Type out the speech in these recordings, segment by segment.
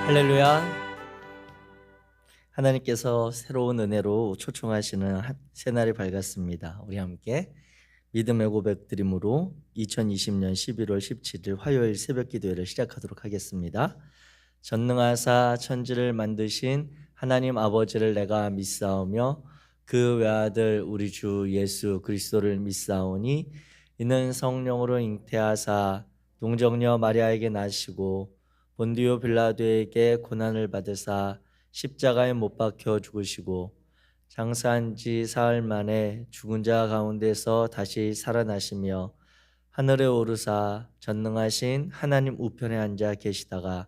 할렐루야. 하나님께서 새로운 은혜로 초청하시는 새날이 밝았습니다. 우리 함께 믿음의 고백 드림으로 2020년 11월 17일 화요일 새벽 기도회를 시작하도록 하겠습니다. 전능하사 천지를 만드신 하나님 아버지를 내가 믿사오며 그 외아들 우리 주 예수 그리스도를 믿사오니 이는 성령으로 잉태하사 동정녀 마리아에게 나시고 본디오 빌라도에게 고난을 받으사 십자가에 못 박혀 죽으시고 장사한 지 사흘 만에 죽은 자 가운데서 다시 살아나시며 하늘에 오르사 전능하신 하나님 우편에 앉아 계시다가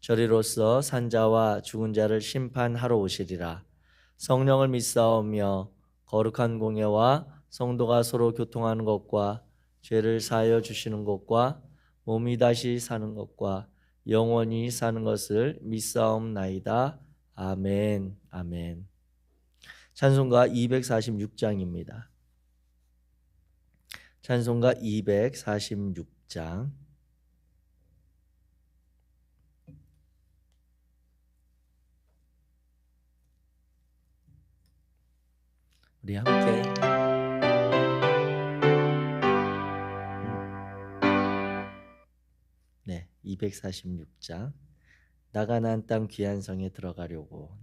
저리로서 산자와 죽은 자를 심판하러 오시리라. 성령을 믿사오며 거룩한 공예와 성도가 서로 교통하는 것과 죄를 사하여 주시는 것과 몸이 다시 사는 것과 영원히 사는 것을 믿사옵나이다. 아멘. 아멘. 찬송가 246장입니다. 찬송가 246장. 우리 함께 네, 246장. 나가난 땅 귀한 성에 들어가려고.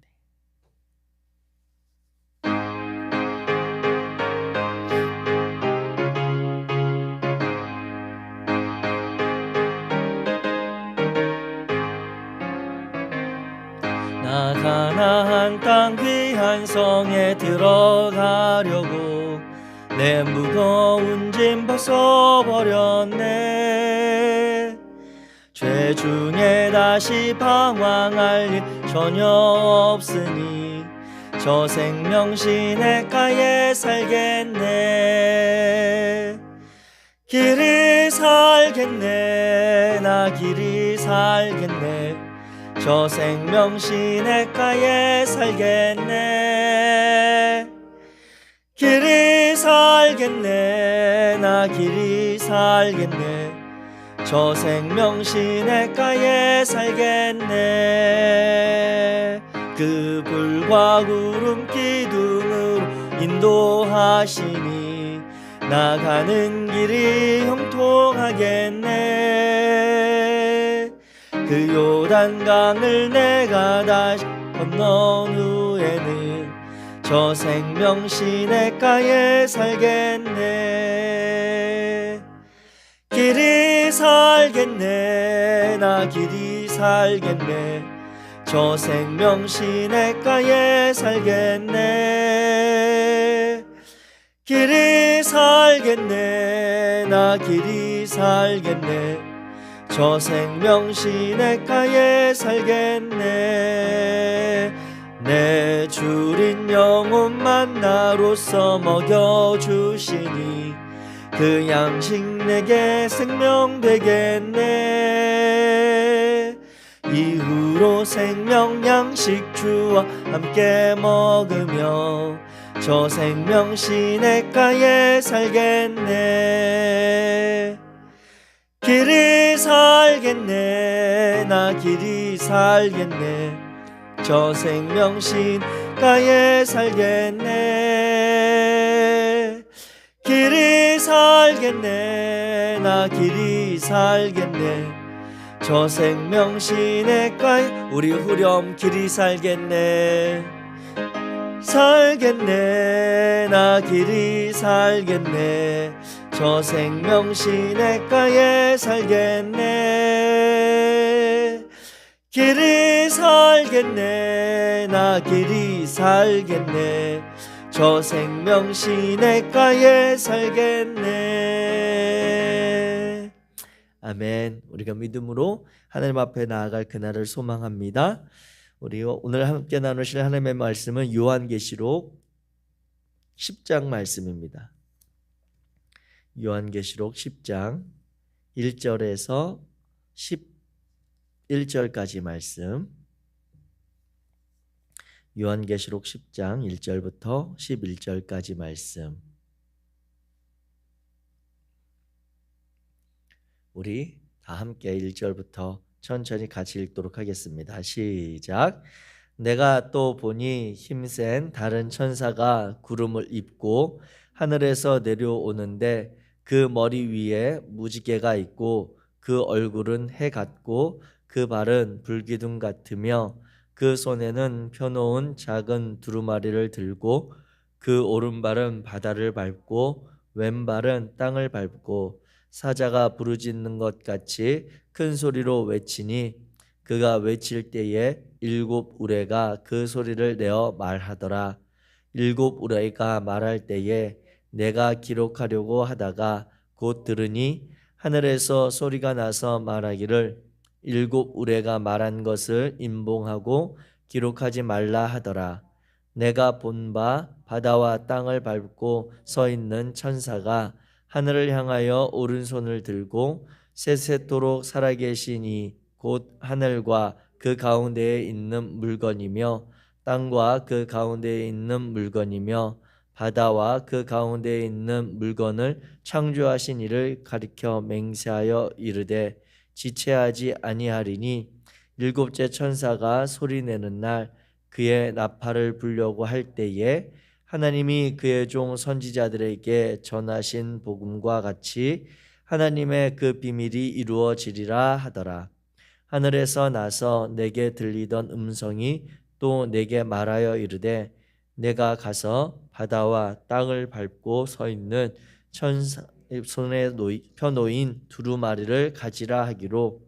나 가나안 땅 귀한 성에 들어가려고 내 무거운 짐 벗어버렸네. 죄 중에 다시 방황할 일 전혀 없으니 저 생명 시냇가에 살겠네. 길이 살겠네. 나 길이 살겠네. 저 생명 시냇가에 살겠네. 길이 살겠네. 나 길이 살겠네. 저 생명 시냇가에 살겠네. 그 불과 구름 기둥으로 인도하시니 나가는 길이 형통하겠네. 그 요단강을 내가 다시 건넌 후에는 저 생명 시냇가에 살겠네. 길이 살겠네. 나 길이 살겠네. 저 생명 시냇가에 살겠네. 길이 살겠네. 나 길이 살겠네. 저 생명 시냇가에 살겠네. 내 주린 영혼만 나로서 먹여주시니 그 양식 내게 생명 되겠네. 이후로 생명 양식 주와 함께 먹으며 저 생명 시냇가에 살겠네. 길이 살겠네. 나 길이 살겠네. 저 생명 시냇가에 살겠네. 길이 살겠네. 나 길이 살겠네. 저 생명 시냇가에 우리 후렴 길이 살겠네. 살겠네. 나 길이 살겠네. 저 생명 시냇가에 살겠네. 길이 살겠네. 나 길이 살겠네. 저 생명 시냇가에 살겠네. 아멘. 우리가 믿음으로 하나님 앞에 나아갈 그날을 소망합니다. 우리 오늘 함께 나누실 하나님의 말씀은 요한계시록 10장 말씀입니다. 요한계시록 10장 1절에서 11절까지 말씀. 요한계시록 10장 1절부터 11절까지 말씀. 우리 다 함께 1절부터 천천히 같이 읽도록 하겠습니다. 시작. 내가 또 보니 힘센 다른 천사가 구름을 입고 하늘에서 내려오는데 그 머리 위에 무지개가 있고 그 얼굴은 해 같고 그 발은 불기둥 같으며 그 손에는 펴놓은 작은 두루마리를 들고 그 오른발은 바다를 밟고 왼발은 땅을 밟고 사자가 부르짖는 것 같이 큰 소리로 외치니 그가 외칠 때에 일곱 우레가 그 소리를 내어 말하더라. 일곱 우레가 말할 때에 내가 기록하려고 하다가 곧 들으니 하늘에서 소리가 나서 말하기를 일곱 우레가 말한 것을 임봉하고 기록하지 말라 하더라. 내가 본 바 바다와 땅을 밟고 서 있는 천사가 하늘을 향하여 오른손을 들고 세세토록 살아계시니 곧 하늘과 그 가운데에 있는 물건이며 땅과 그 가운데에 있는 물건이며 바다와 그 가운데에 있는 물건을 창조하신 이를 가리켜 맹세하여 이르되 지체하지 아니하리니 일곱째 천사가 소리내는 날 그의 나팔을 불려고 할 때에 하나님이 그의 종 선지자들에게 전하신 복음과 같이 하나님의 그 비밀이 이루어지리라 하더라. 하늘에서 나서 내게 들리던 음성이 또 내게 말하여 이르되 내가 가서 바다와 땅을 밟고 서 있는 천사 손에 펴놓인 두루마리를 가지라 하기로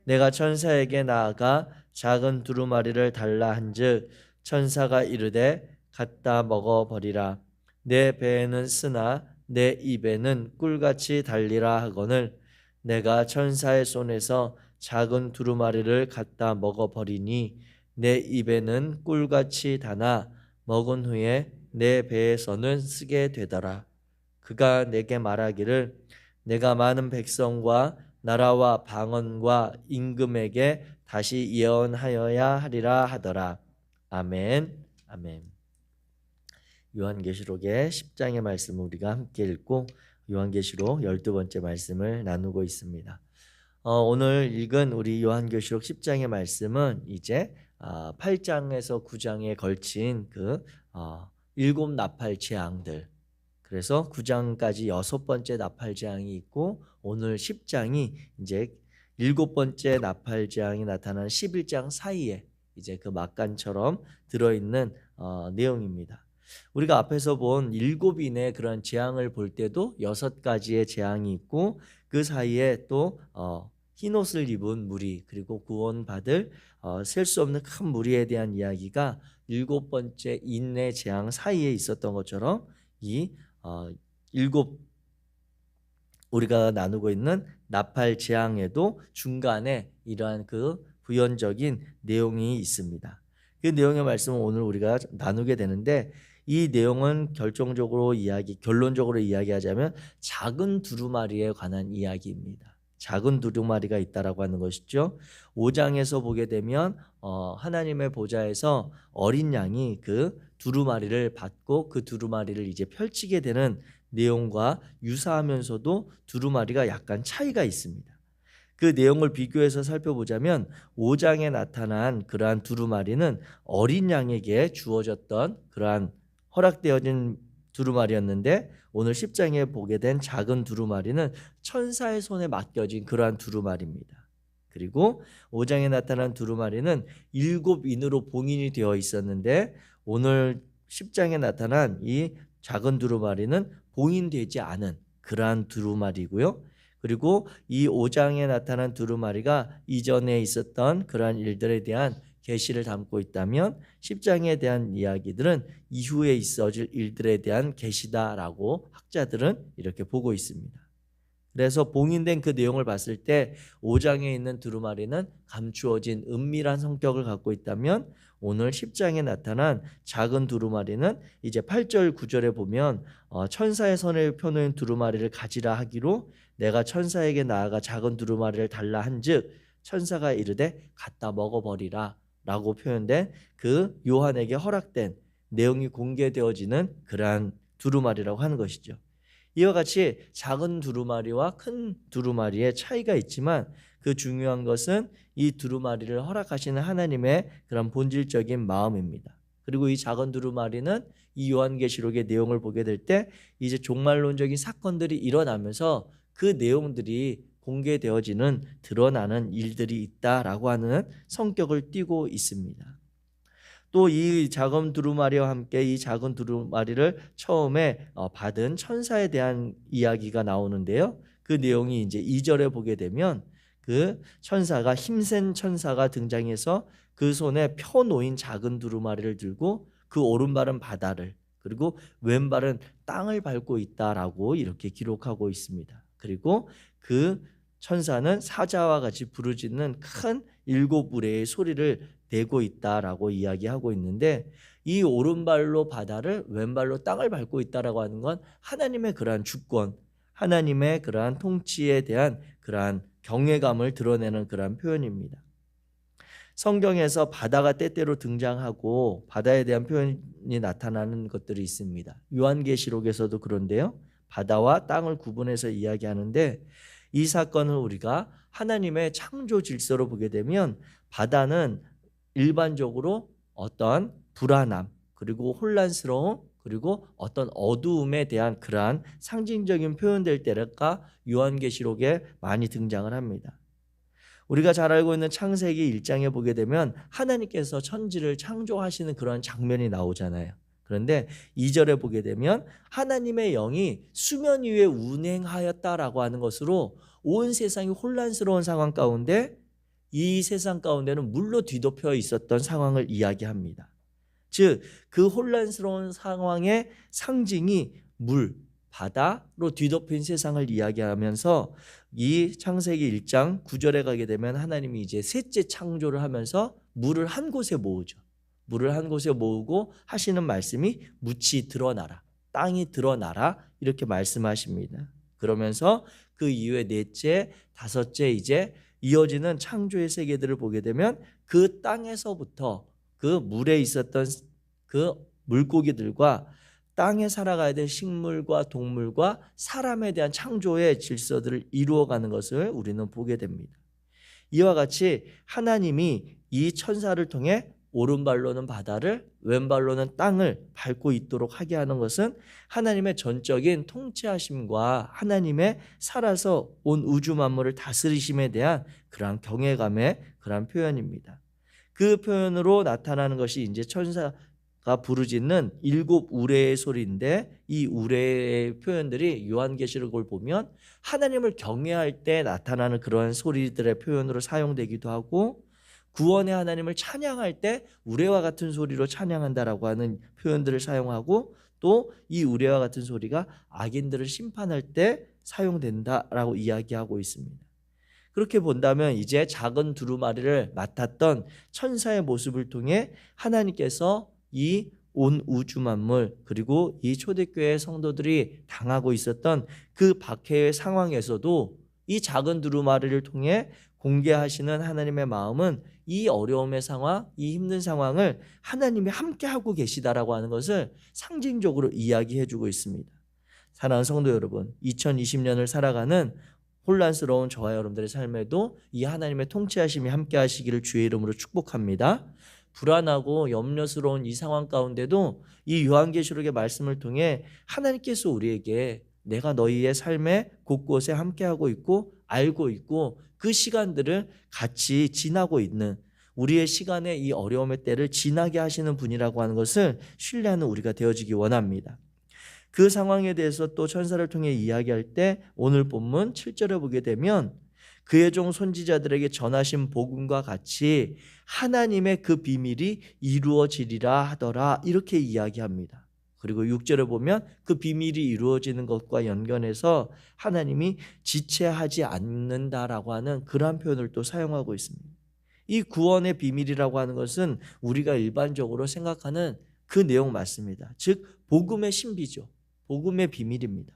내가 천사에게 나아가 작은 두루마리를 달라 한즉 천사가 이르되 갖다 먹어버리라. 내 배에는 쓰나 내 입에는 꿀같이 달리라 하거늘 내가 천사의 손에서 작은 두루마리를 갖다 먹어버리니 내 입에는 꿀같이 다나 먹은 후에 내 배에서는 쓰게 되더라. 그가 내게 말하기를 내가 많은 백성과 나라와 방언과 임금에게 다시 예언하여야 하리라 하더라. 아멘. 아멘. 요한계시록의 10장의 말씀을 우리가 함께 읽고 요한계시록 12번째 말씀을 나누고 있습니다. 오늘 읽은 우리 요한계시록 10장의 말씀은 이제 8장에서 9장에 걸친 그 일곱 나팔 재앙들, 그래서 9장까지 6번째 나팔 재앙이 있고 오늘 10장이 이제 7번째 나팔 재앙이 나타나는 11장 사이에 이제 그 막간처럼 들어있는 내용입니다. 우리가 앞에서 본 7인의 그런 재앙을 볼 때도 6가지의 재앙이 있고 그 사이에 또 흰옷을 입은 무리 그리고 구원받을 셀 수 없는 큰 무리에 대한 이야기가 7번째 인내 재앙 사이에 있었던 것처럼 이 7 우리가 나누고 있는 나팔 재앙에도 중간에 이러한 그 부연적인 내용이 있습니다. 그 내용의 말씀은 오늘 우리가 나누게 되는데 이 내용은 결론적으로 이야기하자면 작은 두루마리에 관한 이야기입니다. 작은 두루마리가 있다라고 하는 것이죠. 5장에서 보게 되면 하나님의 보좌에서 어린 양이 그 두루마리를 받고 그 두루마리를 이제 펼치게 되는 내용과 유사하면서도 두루마리가 약간 차이가 있습니다. 그 내용을 비교해서 살펴보자면 5장에 나타난 그러한 두루마리는 어린 양에게 주어졌던 그러한 허락되어진 두루마리였는데 오늘 10장에 보게 된 작은 두루마리는 천사의 손에 맡겨진 그러한 두루마리입니다. 그리고 5장에 나타난 두루마리는 7인으로 봉인이 되어 있었는데 오늘 10장에 나타난 이 작은 두루마리는 봉인되지 않은 그러한 두루마리고요. 그리고 이 5장에 나타난 두루마리가 이전에 있었던 그러한 일들에 대한 계시를 담고 있다면 10장에 대한 이야기들은 이후에 있어질 일들에 대한 계시다라고 학자들은 이렇게 보고 있습니다. 그래서 봉인된 그 내용을 봤을 때 5장에 있는 두루마리는 감추어진 은밀한 성격을 갖고 있다면 오늘 10장에 나타난 작은 두루마리는 이제 8절 9절에 보면 천사의 손에 펴놓은 두루마리를 가지라 하기로 내가 천사에게 나아가 작은 두루마리를 달라 한즉 천사가 이르되 갖다 먹어버리라 라고 표현된 그 요한에게 허락된 내용이 공개되어지는 그러한 두루마리라고 하는 것이죠. 이와 같이 작은 두루마리와 큰 두루마리의 차이가 있지만 그 중요한 것은 이 두루마리를 허락하시는 하나님의 그런 본질적인 마음입니다. 그리고 이 작은 두루마리는 이 요한계시록의 내용을 보게 될 때 이제 종말론적인 사건들이 일어나면서 그 내용들이 공개되어지는 드러나는 일들이 있다라고 하는 성격을 띠고 있습니다. 또 이 작은 두루마리와 함께 이 작은 두루마리를 처음에 받은 천사에 대한 이야기가 나오는데요. 그 내용이 이제 2절에 보게 되면 그 천사가 힘센 천사가 등장해서 그 손에 펴 놓인 작은 두루마리를 들고 그 오른발은 바다를 그리고 왼발은 땅을 밟고 있다라고 이렇게 기록하고 있습니다. 그리고 그 천사는 사자와 같이 부르짖는 큰 7우레의 소리를 내고 있다라고 이야기하고 있는데 이 오른발로 바다를 왼발로 땅을 밟고 있다라고 하는 건 하나님의 그러한 주권, 하나님의 그러한 통치에 대한 그러한 경외감을 드러내는 그러한 표현입니다. 성경에서 바다가 때때로 등장하고 바다에 대한 표현이 나타나는 것들이 있습니다. 요한계시록에서도 그런데요. 바다와 땅을 구분해서 이야기하는데 이 사건을 우리가 하나님의 창조 질서로 보게 되면 바다는 일반적으로 어떤 불안함 그리고 혼란스러움 그리고 어떤 어두움에 대한 그러한 상징적인 표현될 때가 요한계시록에 많이 등장을 합니다. 우리가 잘 알고 있는 창세기 1장에 보게 되면 하나님께서 천지를 창조하시는 그런 장면이 나오잖아요. 그런데 2절에 보게 되면 하나님의 영이 수면 위에 운행하였다라고 하는 것으로 온 세상이 혼란스러운 상황 가운데 이 세상 가운데는 물로 뒤덮여 있었던 상황을 이야기합니다. 즉 그 혼란스러운 상황의 상징이 물, 바다로 뒤덮인 세상을 이야기하면서 이 창세기 1장 9절에 가게 되면 하나님이 이제 셋째 창조를 하면서 물을 한 곳에 모으죠. 물을 한 곳에 모으고 하시는 말씀이 묻이 드러나라, 땅이 드러나라 이렇게 말씀하십니다. 그러면서 그 이후에 넷째, 다섯째 이제 이어지는 창조의 세계들을 보게 되면 그 땅에서부터 그 물에 있었던 그 물고기들과 땅에 살아가야 될 식물과 동물과 사람에 대한 창조의 질서들을 이루어가는 것을 우리는 보게 됩니다. 이와 같이 하나님이 이 천사를 통해 오른발로는 바다를 왼발로는 땅을 밟고 있도록 하게 하는 것은 하나님의 전적인 통치하심과 하나님의 살아서 온 우주 만물을 다스리심에 대한 그러한 경외감의 그러한 표현입니다. 그 표현으로 나타나는 것이 이제 천사가 부르짖는 7우레의 소리인데 이 우레의 표현들이 요한계시록을 보면 하나님을 경외할 때 나타나는 그런 소리들의 표현으로 사용되기도 하고 구원의 하나님을 찬양할 때 우레와 같은 소리로 찬양한다라고 하는 표현들을 사용하고 또 이 우레와 같은 소리가 악인들을 심판할 때 사용된다라고 이야기하고 있습니다. 그렇게 본다면 이제 작은 두루마리를 맡았던 천사의 모습을 통해 하나님께서 이 온 우주 만물 그리고 이 초대교회 성도들이 당하고 있었던 그 박해의 상황에서도 이 작은 두루마리를 통해 공개하시는 하나님의 마음은 이 어려움의 상황, 이 힘든 상황을 하나님이 함께하고 계시다라고 하는 것을 상징적으로 이야기해주고 있습니다. 사랑하는 성도 여러분, 2020년을 살아가는 혼란스러운 저와 여러분들의 삶에도 이 하나님의 통치하심이 함께하시기를 주의 이름으로 축복합니다. 불안하고 염려스러운 이 상황 가운데도 이 요한계시록의 말씀을 통해 하나님께서 우리에게 내가 너희의 삶의 곳곳에 함께하고 있고 알고 있고 그 시간들을 같이 지나고 있는 우리의 시간의 이 어려움의 때를 지나게 하시는 분이라고 하는 것을 신뢰하는 우리가 되어지기 원합니다. 그 상황에 대해서 또 천사를 통해 이야기할 때 오늘 본문 7절에 보게 되면 그의 종 선지자들에게 전하신 복음과 같이 하나님의 그 비밀이 이루어지리라 하더라 이렇게 이야기합니다. 그리고 6절에 보면 그 비밀이 이루어지는 것과 연관해서 하나님이 지체하지 않는다라고 하는 그러한 표현을 또 사용하고 있습니다. 이 구원의 비밀이라고 하는 것은 우리가 일반적으로 생각하는 그 내용 맞습니다. 즉 복음의 신비죠. 복음의 비밀입니다.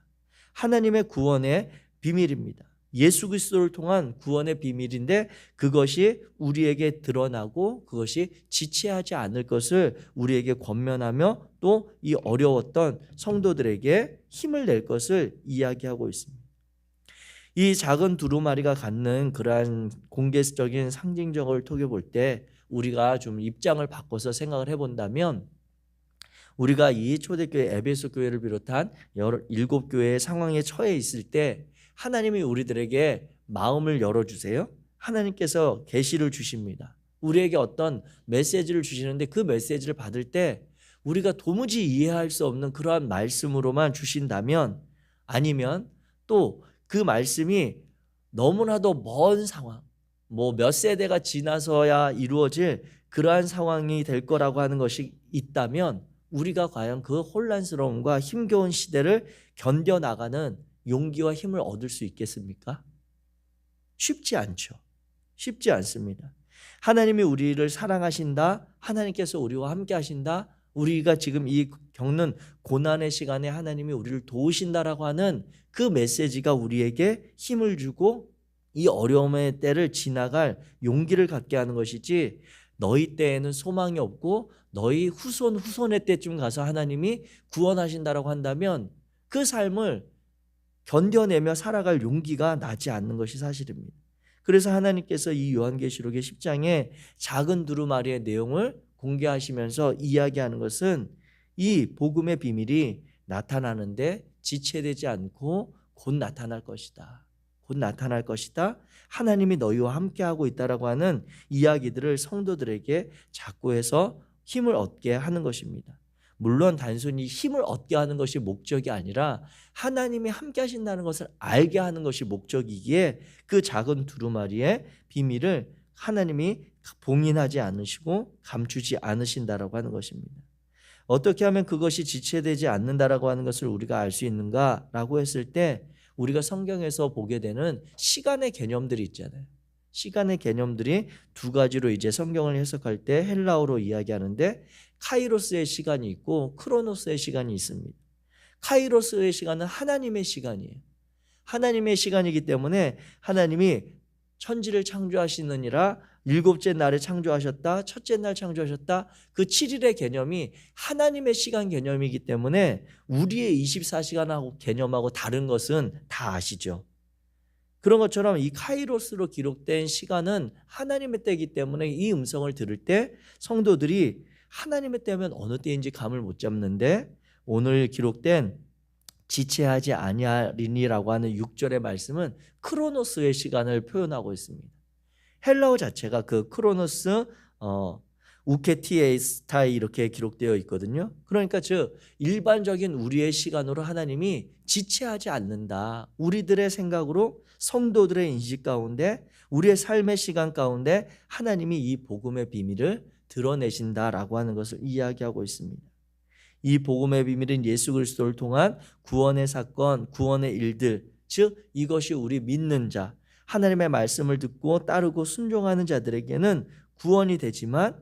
하나님의 구원의 비밀입니다. 예수 그리스도를 통한 구원의 비밀인데 그것이 우리에게 드러나고 그것이 지체하지 않을 것을 우리에게 권면하며 또 이 어려웠던 성도들에게 힘을 낼 것을 이야기하고 있습니다. 이 작은 두루마리가 갖는 그러한 공개적인 상징적을 통해 볼 때 우리가 좀 입장을 바꿔서 생각을 해본다면, 우리가 이 초대교회 에베소 교회를 비롯한 7교회의 상황에 처해 있을 때 하나님이 우리들에게 마음을 열어주세요. 하나님께서 계시를 주십니다. 우리에게 어떤 메시지를 주시는데 그 메시지를 받을 때 우리가 도무지 이해할 수 없는 그러한 말씀으로만 주신다면, 아니면 또 그 말씀이 너무나도 먼 상황, 뭐 몇 세대가 지나서야 이루어질 그러한 상황이 될 거라고 하는 것이 있다면, 우리가 과연 그 혼란스러움과 힘겨운 시대를 견뎌나가는 용기와 힘을 얻을 수 있겠습니까? 쉽지 않죠. 쉽지 않습니다. 하나님이 우리를 사랑하신다, 하나님께서 우리와 함께 하신다, 우리가 지금 이 겪는 고난의 시간에 하나님이 우리를 도우신다라고 하는 그 메시지가 우리에게 힘을 주고 이 어려움의 때를 지나갈 용기를 갖게 하는 것이지, 너희 때에는 소망이 없고 너희 후손의 때쯤 가서 하나님이 구원하신다라고 한다면 그 삶을 견뎌내며 살아갈 용기가 나지 않는 것이 사실입니다. 그래서 하나님께서 이 요한계시록의 10장에 작은 두루마리의 내용을 공개하시면서 이야기하는 것은 이 복음의 비밀이 나타나는데 지체되지 않고 곧 나타날 것이다. 곧 나타날 것이다. 하나님이 너희와 함께하고 있다라고 하는 이야기들을 성도들에게 자꾸 해서 힘을 얻게 하는 것입니다. 물론 단순히 힘을 얻게 하는 것이 목적이 아니라 하나님이 함께 하신다는 것을 알게 하는 것이 목적이기에 그 작은 두루마리의 비밀을 하나님이 봉인하지 않으시고 감추지 않으신다라고 하는 것입니다. 어떻게 하면 그것이 지체되지 않는다라고 하는 것을 우리가 알 수 있는가라고 했을 때, 우리가 성경에서 보게 되는 시간의 개념들이 있잖아요. 시간의 개념들이 두 가지로 이제 성경을 해석할 때 헬라어로 이야기하는데, 카이로스의 시간이 있고 크로노스의 시간이 있습니다. 카이로스의 시간은 하나님의 시간이에요. 하나님의 시간이기 때문에 하나님이 천지를 창조하시느니라 7째 날에 창조하셨다, 첫째 날 창조하셨다, 그 7일의 개념이 하나님의 시간 개념이기 때문에 우리의 24시간하고 개념하고 다른 것은 다 아시죠. 그런 것처럼 이 카이로스로 기록된 시간은 하나님의 때이기 때문에 이 음성을 들을 때 성도들이 하나님의 때면 어느 때인지 감을 못 잡는데, 오늘 기록된 지체하지 아니하리니라고 하는 6절의 말씀은 크로노스의 시간을 표현하고 있습니다. 헬라어 자체가 그 크로노스 우케티에스타이 이렇게 기록되어 있거든요. 그러니까 즉 일반적인 우리의 시간으로 하나님이 지체하지 않는다. 우리들의 생각으로 성도들의 인식 가운데, 우리의 삶의 시간 가운데 하나님이 이 복음의 비밀을 드러내신다라고 하는 것을 이야기하고 있습니다. 이 복음의 비밀은 예수 그리스도를 통한 구원의 사건, 구원의 일들, 즉 이것이 우리 믿는 자, 하나님의 말씀을 듣고 따르고 순종하는 자들에게는 구원이 되지만,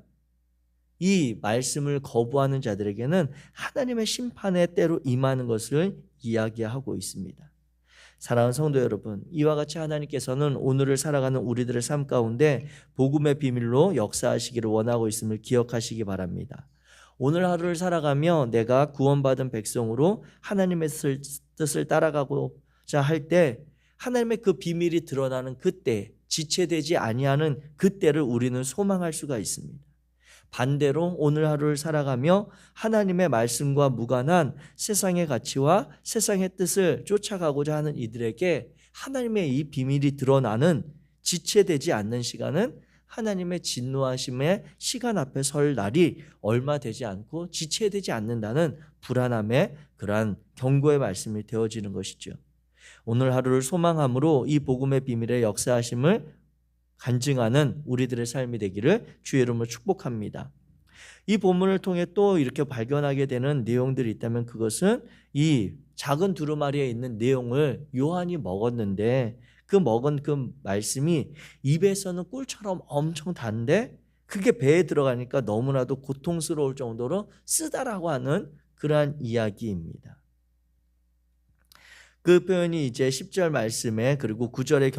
이 말씀을 거부하는 자들에게는 하나님의 심판의 때로 임하는 것을 이야기하고 있습니다. 사랑하는 성도 여러분, 이와 같이 하나님께서는 오늘을 살아가는 우리들의 삶 가운데 복음의 비밀로 역사하시기를 원하고 있음을 기억하시기 바랍니다. 오늘 하루를 살아가며 내가 구원받은 백성으로 하나님의 뜻을 따라가고자 할 때 하나님의 그 비밀이 드러나는 그때, 지체되지 아니하는 그때를 우리는 소망할 수가 있습니다. 반대로 오늘 하루를 살아가며 하나님의 말씀과 무관한 세상의 가치와 세상의 뜻을 쫓아가고자 하는 이들에게 하나님의 이 비밀이 드러나는 지체되지 않는 시간은 하나님의 진노하심의 시간 앞에 설 날이 얼마 되지 않고 지체되지 않는다는 불안함의 그러한 경고의 말씀이 되어지는 것이죠. 오늘 하루를 소망함으로 이 복음의 비밀의 역사하심을 간증하는 우리들의 삶이 되기를 주의 이름으로 축복합니다. 이 본문을 통해 또 이렇게 발견하게 되는 내용들이 있다면, 그것은 이 작은 두루마리에 있는 내용을 요한이 먹었는데 그 먹은 그 말씀이 입에서는 꿀처럼 엄청 단데 그게 배에 들어가니까 너무나도 고통스러울 정도로 쓰다라고 하는 그러한 이야기입니다. 그 표현이 이제 10절 말씀에, 그리고 9절의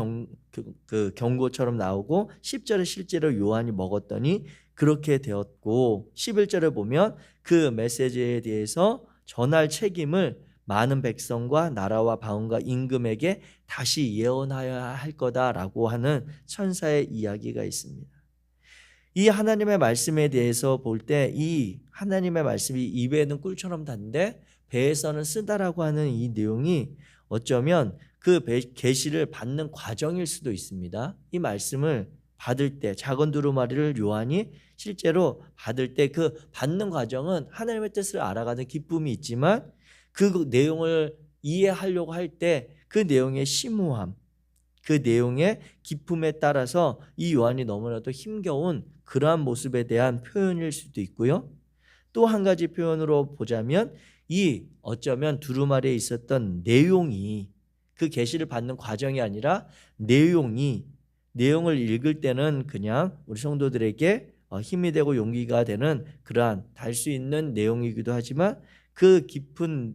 경고처럼 나오고 10절에 실제로 요한이 먹었더니 그렇게 되었고, 11절에 보면 그 메시지에 대해서 전할 책임을 많은 백성과 나라와 방언과 임금에게 다시 예언하여야 할 거다라고 하는 천사의 이야기가 있습니다. 이 하나님의 말씀에 대해서 볼 때 이 하나님의 말씀이 입에는 꿀처럼 단데 배에서는 쓰다라고 하는 이 내용이 어쩌면 그 계시를 받는 과정일 수도 있습니다. 이 말씀을 받을 때 작은 두루마리를 요한이 실제로 받을 때 그 받는 과정은 하나님의 뜻을 알아가는 기쁨이 있지만 그 내용을 이해하려고 할 때 그 내용의 심오함, 그 내용의 기쁨에 따라서 이 요한이 너무나도 힘겨운 그러한 모습에 대한 표현일 수도 있고요. 또 한 가지 표현으로 보자면 이 어쩌면 두루마리에 있었던 내용이 그 계시를 받는 과정이 아니라 내용을 읽을 때는 그냥 우리 성도들에게 힘이 되고 용기가 되는 그러한 달 수 있는 내용이기도 하지만 그 깊은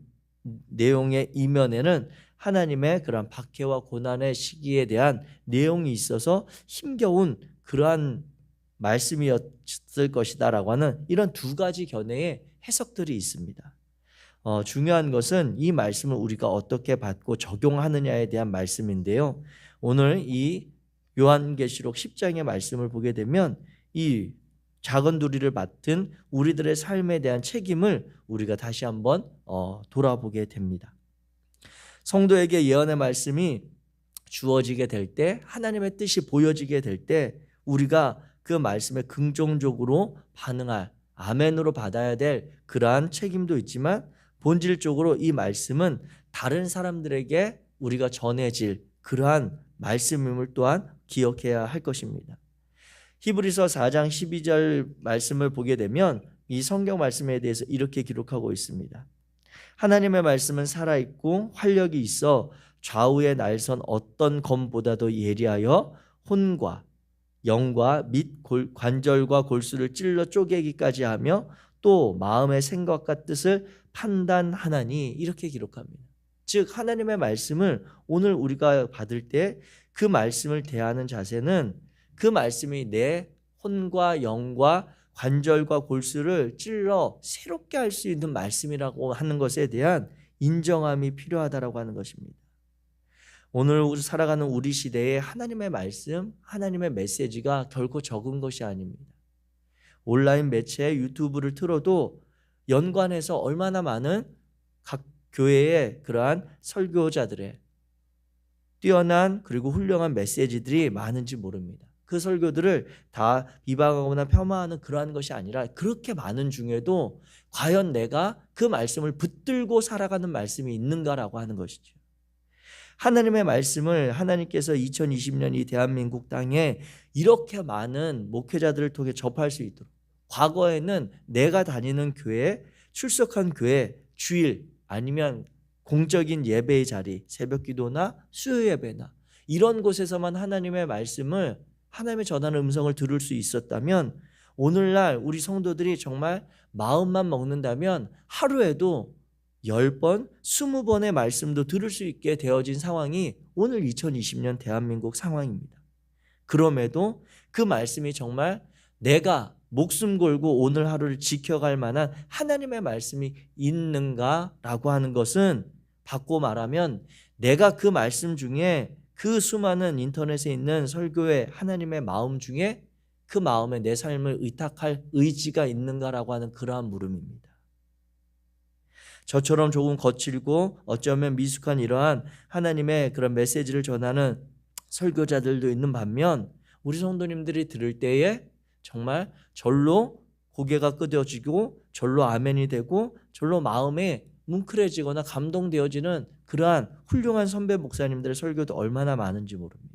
내용의 이면에는 하나님의 그러한 박해와 고난의 시기에 대한 내용이 있어서 힘겨운 그러한 말씀이었을 것이다라고 하는 이런 두 가지 견해의 해석들이 있습니다. 중요한 것은 이 말씀을 우리가 어떻게 받고 적용하느냐에 대한 말씀인데요. 오늘 이 요한계시록 10장의 말씀을 보게 되면 이 작은 두리를 맡은 우리들의 삶에 대한 책임을 우리가 다시 한번 돌아보게 됩니다. 성도에게 예언의 말씀이 주어지게 될 때, 하나님의 뜻이 보여지게 될 때 우리가 그 말씀에 긍정적으로 반응할, 아멘으로 받아야 될 그러한 책임도 있지만 본질적으로 이 말씀은 다른 사람들에게 우리가 전해질 그러한 말씀임을 또한 기억해야 할 것입니다. 히브리서 4장 12절 말씀을 보게 되면 이 성경 말씀에 대해서 이렇게 기록하고 있습니다. 하나님의 말씀은 살아있고 활력이 있어 좌우의 날선 어떤 검보다도 예리하여 혼과 영과 및 관절과 골수를 찔러 쪼개기까지 하며 또 마음의 생각과 뜻을 판단하나니 이렇게 기록합니다. 즉 하나님의 말씀을 오늘 우리가 받을 때 그 말씀을 대하는 자세는 그 말씀이 내 혼과 영과 관절과 골수를 찔러 새롭게 할 수 있는 말씀이라고 하는 것에 대한 인정함이 필요하다라고 하는 것입니다. 오늘 살아가는 우리 시대에 하나님의 말씀, 하나님의 메시지가 결코 적은 것이 아닙니다. 온라인 매체 유튜브를 틀어도 연관해서 얼마나 많은 각 교회의 그러한 설교자들의 뛰어난 그리고 훌륭한 메시지들이 많은지 모릅니다. 그 설교들을 다 비방하거나 폄하하는 그러한 것이 아니라 그렇게 많은 중에도 과연 내가 그 말씀을 붙들고 살아가는 말씀이 있는가라고 하는 것이죠. 하나님의 말씀을 하나님께서 2020년 이 대한민국 땅에 이렇게 많은 목회자들을 통해 접할 수 있도록, 과거에는 내가 다니는 교회, 출석한 교회, 주일 아니면 공적인 예배의 자리, 새벽기도나 수요 예배나 이런 곳에서만 하나님의 말씀을, 하나님의 전하는 음성을 들을 수 있었다면 오늘날 우리 성도들이 정말 마음만 먹는다면 하루에도 10번, 20번의 말씀도 들을 수 있게 되어진 상황이 오늘 2020년 대한민국 상황입니다. 그럼에도 그 말씀이 정말 내가 목숨 걸고 오늘 하루를 지켜갈 만한 하나님의 말씀이 있는가라고 하는 것은 바꿔 말하면 내가 그 말씀 중에 그 수많은 인터넷에 있는 설교의 하나님의 마음 중에 그 마음에 내 삶을 의탁할 의지가 있는가라고 하는 그러한 물음입니다. 저처럼 조금 거칠고 어쩌면 미숙한 이러한 하나님의 그런 메시지를 전하는 설교자들도 있는 반면 우리 성도님들이 들을 때에 정말 절로 고개가 끄덕여지고 절로 아멘이 되고 절로 마음에 뭉클해지거나 감동되어지는 그러한 훌륭한 선배 목사님들의 설교도 얼마나 많은지 모릅니다.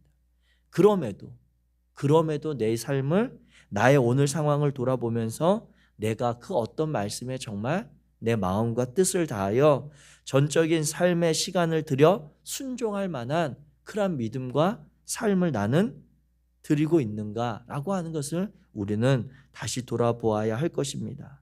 그럼에도 내 삶을, 나의 오늘 상황을 돌아보면서 내가 그 어떤 말씀에 정말 내 마음과 뜻을 다하여 전적인 삶의 시간을 들여 순종할 만한 그러한 믿음과 삶을 나는 드리고 있는가라고 하는 것을 우리는 다시 돌아보아야 할 것입니다.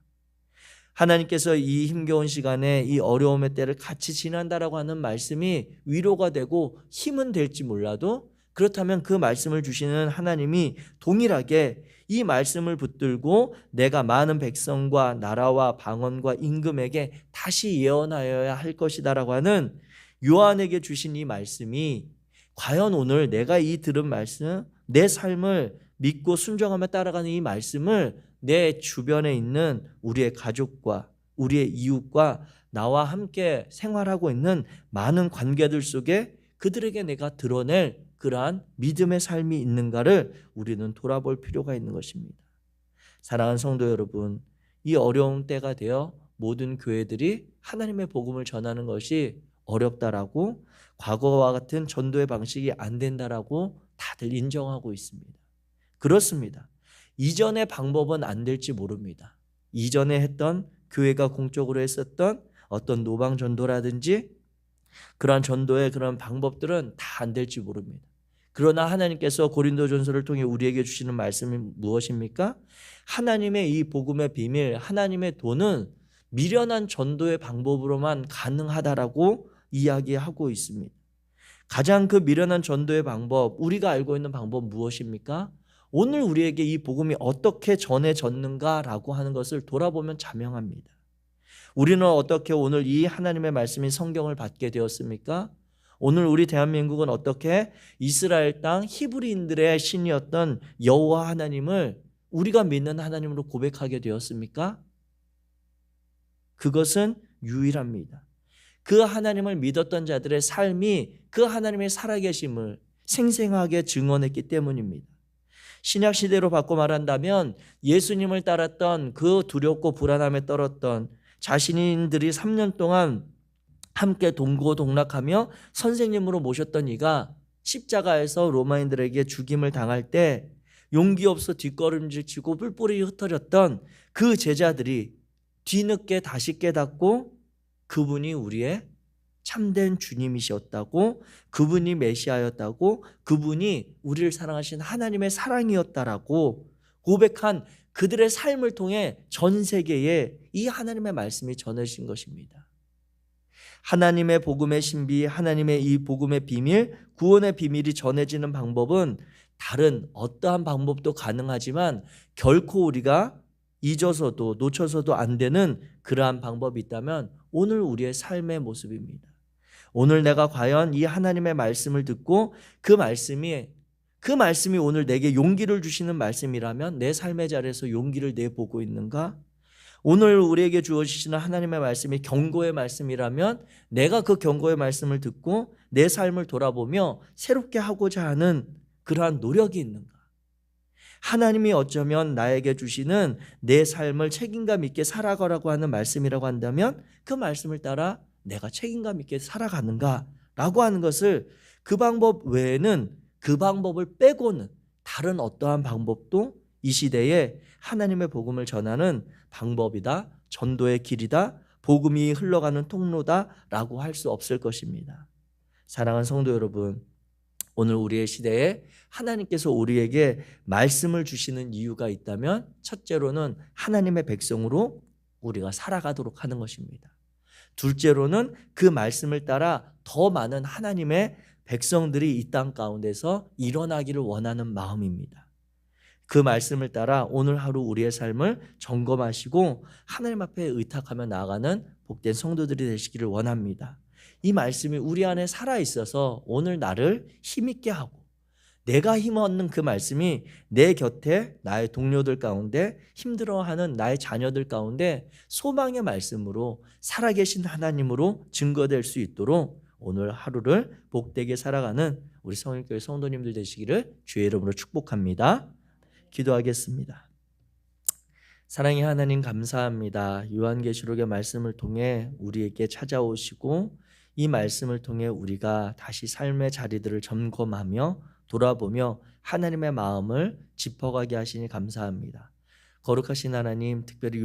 하나님께서 이 힘겨운 시간에 이 어려움의 때를 같이 지난다라고 하는 말씀이 위로가 되고 힘은 될지 몰라도 그렇다면 그 말씀을 주시는 하나님이 동일하게 이 말씀을 붙들고 내가 많은 백성과 나라와 방언과 임금에게 다시 예언하여야 할 것이다라고 하는 요한에게 주신 이 말씀이 과연 오늘 내가 이 들은 말씀, 내 삶을 믿고 순종하며 따라가는 이 말씀을 내 주변에 있는 우리의 가족과 우리의 이웃과 나와 함께 생활하고 있는 많은 관계들 속에 그들에게 내가 드러낼 그러한 믿음의 삶이 있는가를 우리는 돌아볼 필요가 있는 것입니다. 사랑하는 성도 여러분, 이 어려운 때가 되어 모든 교회들이 하나님의 복음을 전하는 것이 어렵다라고, 과거와 같은 전도의 방식이 안 된다라고 다들 인정하고 있습니다. 그렇습니다. 이전의 방법은 안 될지 모릅니다. 이전에 했던 교회가 공적으로 했었던 어떤 노방 전도라든지 그러한 전도의 그런 방법들은 다 안 될지 모릅니다. 그러나 하나님께서 고린도전서를 통해 우리에게 주시는 말씀이 무엇입니까? 하나님의 이 복음의 비밀, 하나님의 도는 미련한 전도의 방법으로만 가능하다라고 이야기하고 있습니다. 가장 그 미련한 전도의 방법, 우리가 알고 있는 방법 무엇입니까? 오늘 우리에게 이 복음이 어떻게 전해졌는가라고 하는 것을 돌아보면 자명합니다. 우리는 어떻게 오늘 이 하나님의 말씀인 성경을 받게 되었습니까? 오늘 우리 대한민국은 어떻게 이스라엘 땅 히브리인들의 신이었던 여호와 하나님을 우리가 믿는 하나님으로 고백하게 되었습니까? 그것은 유일합니다. 그 하나님을 믿었던 자들의 삶이 그 하나님의 살아계심을 생생하게 증언했기 때문입니다. 신약 시대로 바꿔 말한다면 예수님을 따랐던 그 두렵고 불안함에 떨었던 자신들이 3년 동안 함께 동고동락하며 선생님으로 모셨던 이가 십자가에서 로마인들에게 죽임을 당할 때 용기 없어 뒷걸음질치고 뿔뿔이 흩어졌던 그 제자들이 뒤늦게 다시 깨닫고 그분이 우리의 참된 주님이셨다고, 그분이 메시아였다고, 그분이 우리를 사랑하신 하나님의 사랑이었다라고 고백한 그들의 삶을 통해 전 세계에 이 하나님의 말씀이 전해진 것입니다. 하나님의 복음의 신비, 하나님의 이 복음의 비밀, 구원의 비밀이 전해지는 방법은 다른 어떠한 방법도 가능하지만 결코 우리가 잊어서도 놓쳐서도 안 되는 그러한 방법이 있다면 오늘 우리의 삶의 모습입니다. 오늘 내가 과연 이 하나님의 말씀을 듣고 그 말씀이 오늘 내게 용기를 주시는 말씀이라면 내 삶의 자리에서 용기를 내보고 있는가? 오늘 우리에게 주어지시는 하나님의 말씀이 경고의 말씀이라면 내가 그 경고의 말씀을 듣고 내 삶을 돌아보며 새롭게 하고자 하는 그러한 노력이 있는가? 하나님이 어쩌면 나에게 주시는 내 삶을 책임감 있게 살아가라고 하는 말씀이라고 한다면 그 말씀을 따라 내가 책임감 있게 살아가는가라고 하는 것을 그 방법 외에는, 그 방법을 빼고는 다른 어떠한 방법도 이 시대에 하나님의 복음을 전하는 방법이다, 전도의 길이다, 복음이 흘러가는 통로다라고 할 수 없을 것입니다. 사랑하는 성도 여러분, 오늘 우리의 시대에 하나님께서 우리에게 말씀을 주시는 이유가 있다면 첫째로는 하나님의 백성으로 우리가 살아가도록 하는 것입니다. 둘째로는 그 말씀을 따라 더 많은 하나님의 백성들이 이 땅 가운데서 일어나기를 원하는 마음입니다. 그 말씀을 따라 오늘 하루 우리의 삶을 점검하시고 하나님 앞에 의탁하며 나아가는 복된 성도들이 되시기를 원합니다. 이 말씀이 우리 안에 살아있어서 오늘 나를 힘있게 하고 내가 힘 얻는 그 말씀이 내 곁에 나의 동료들 가운데 힘들어하는 나의 자녀들 가운데 소망의 말씀으로 살아계신 하나님으로 증거될 수 있도록 오늘 하루를 복되게 살아가는 우리 성일교회 성도님들 되시기를 주의 이름으로 축복합니다. 기도하겠습니다. 사랑의 하나님 감사합니다. 요한계시록의 말씀을 통해 우리에게 찾아오시고 이 말씀을 통해 우리가 다시 삶의 자리들을 점검하며 돌아보며 하나님의 마음을 짚어가게 하시니 감사합니다. 거룩하신 하나님, 특별히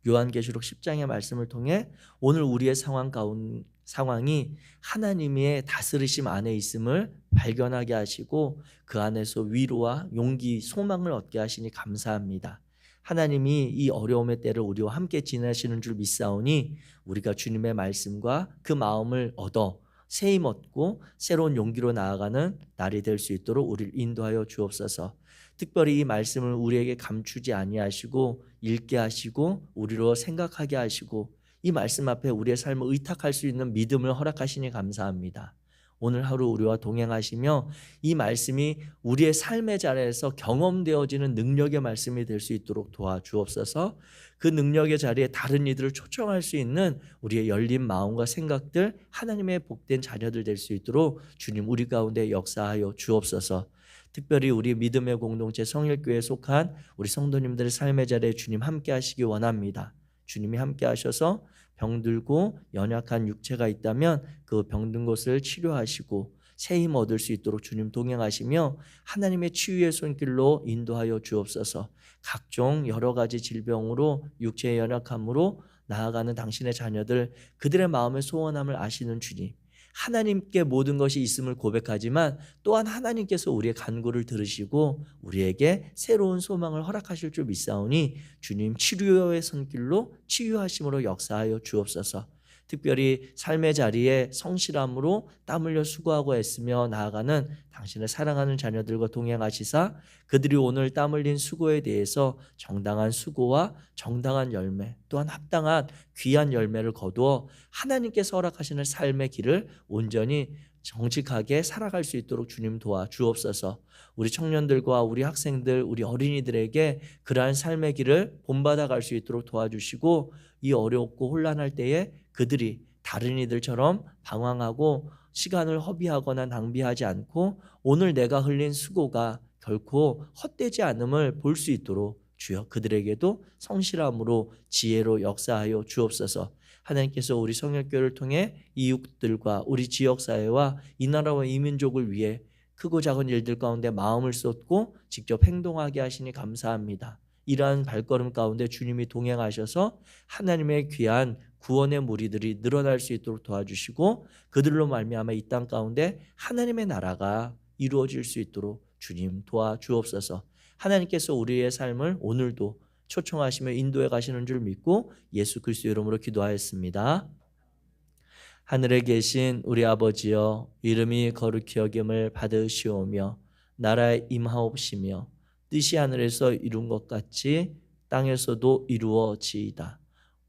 요한계시록 10장의 말씀을 통해 오늘 우리의 상황이 하나님의 다스리심 안에 있음을 발견하게 하시고 그 안에서 위로와 용기, 소망을 얻게 하시니 감사합니다. 하나님이 이 어려움의 때를 우리와 함께 지나시는 줄 믿사오니 우리가 주님의 말씀과 그 마음을 얻어 새 힘 얻고 새로운 용기로 나아가는 날이 될 수 있도록 우리를 인도하여 주옵소서. 특별히 이 말씀을 우리에게 감추지 아니하시고 읽게 하시고 우리로 생각하게 하시고 이 말씀 앞에 우리의 삶을 의탁할 수 있는 믿음을 허락하시니 감사합니다. 오늘 하루 우리와 동행하시며 이 말씀이 우리의 삶의 자리에서 경험되어지는 능력의 말씀이 될 수 있도록 도와주옵소서. 그 능력의 자리에 다른 이들을 초청할 수 있는 우리의 열린 마음과 생각들, 하나님의 복된 자녀들 될 수 있도록 주님 우리 가운데 역사하여 주옵소서. 특별히 우리 믿음의 공동체 성일교회에 속한 우리 성도님들의 삶의 자리에 주님 함께 하시기 원합니다. 주님이 함께 하셔서 병들고 연약한 육체가 있다면 그 병든 곳을 치료하시고 새 힘 얻을 수 있도록 주님 동행하시며 하나님의 치유의 손길로 인도하여 주옵소서. 각종 여러 가지 질병으로 육체의 연약함으로 나아가는 당신의 자녀들, 그들의 마음의 소원함을 아시는 주님, 하나님께 모든 것이 있음을 고백하지만 또한 하나님께서 우리의 간구를 들으시고 우리에게 새로운 소망을 허락하실 줄 믿사오니 주님 치료의 손길로 치유하심으로 역사하여 주옵소서. 특별히 삶의 자리에 성실함으로 땀 흘려 수고하고 애쓰며 나아가는 당신의 사랑하는 자녀들과 동행하시사 그들이 오늘 땀 흘린 수고에 대해서 정당한 수고와 정당한 열매 또한 합당한 귀한 열매를 거두어 하나님께서 허락하시는 삶의 길을 온전히 정직하게 살아갈 수 있도록 주님 도와주옵소서. 우리 청년들과 우리 학생들, 우리 어린이들에게 그러한 삶의 길을 본받아 갈 수 있도록 도와주시고 이 어렵고 혼란할 때에 그들이 다른 이들처럼 방황하고 시간을 허비하거나 낭비하지 않고 오늘 내가 흘린 수고가 결코 헛되지 않음을 볼 수 있도록 주여 그들에게도 성실함으로 지혜로 역사하여 주옵소서. 하나님께서 우리 성일교회를 통해 이웃들과 우리 지역사회와 이 나라와 이 민족을 위해 크고 작은 일들 가운데 마음을 쏟고 직접 행동하게 하시니 감사합니다. 이러한 발걸음 가운데 주님이 동행하셔서 하나님의 귀한 구원의 무리들이 늘어날 수 있도록 도와주시고 그들로 말미암아 이 땅 가운데 하나님의 나라가 이루어질 수 있도록 주님 도와주옵소서. 하나님께서 우리의 삶을 오늘도 초청하시며 인도해 가시는 줄 믿고 예수 그리스도 이름으로 기도하였습니다. 하늘에 계신 우리 아버지여, 이름이 거룩히 여김을 받으시오며 나라에 임하옵시며 뜻이 하늘에서 이룬 것 같이 땅에서도 이루어지이다.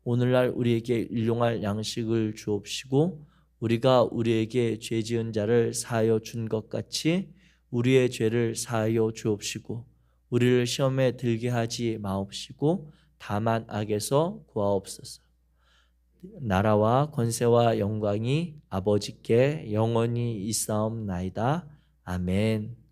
오늘날 우리에게 일용할 양식을 주옵시고 우리가 우리에게 죄 지은 자를 사하여 준 것 같이 우리의 죄를 사하여 주옵시고 우리를 시험에 들게 하지 마옵시고 다만 악에서 구하옵소서. 나라와 권세와 영광이 아버지께 영원히 있사옵나이다. 아멘.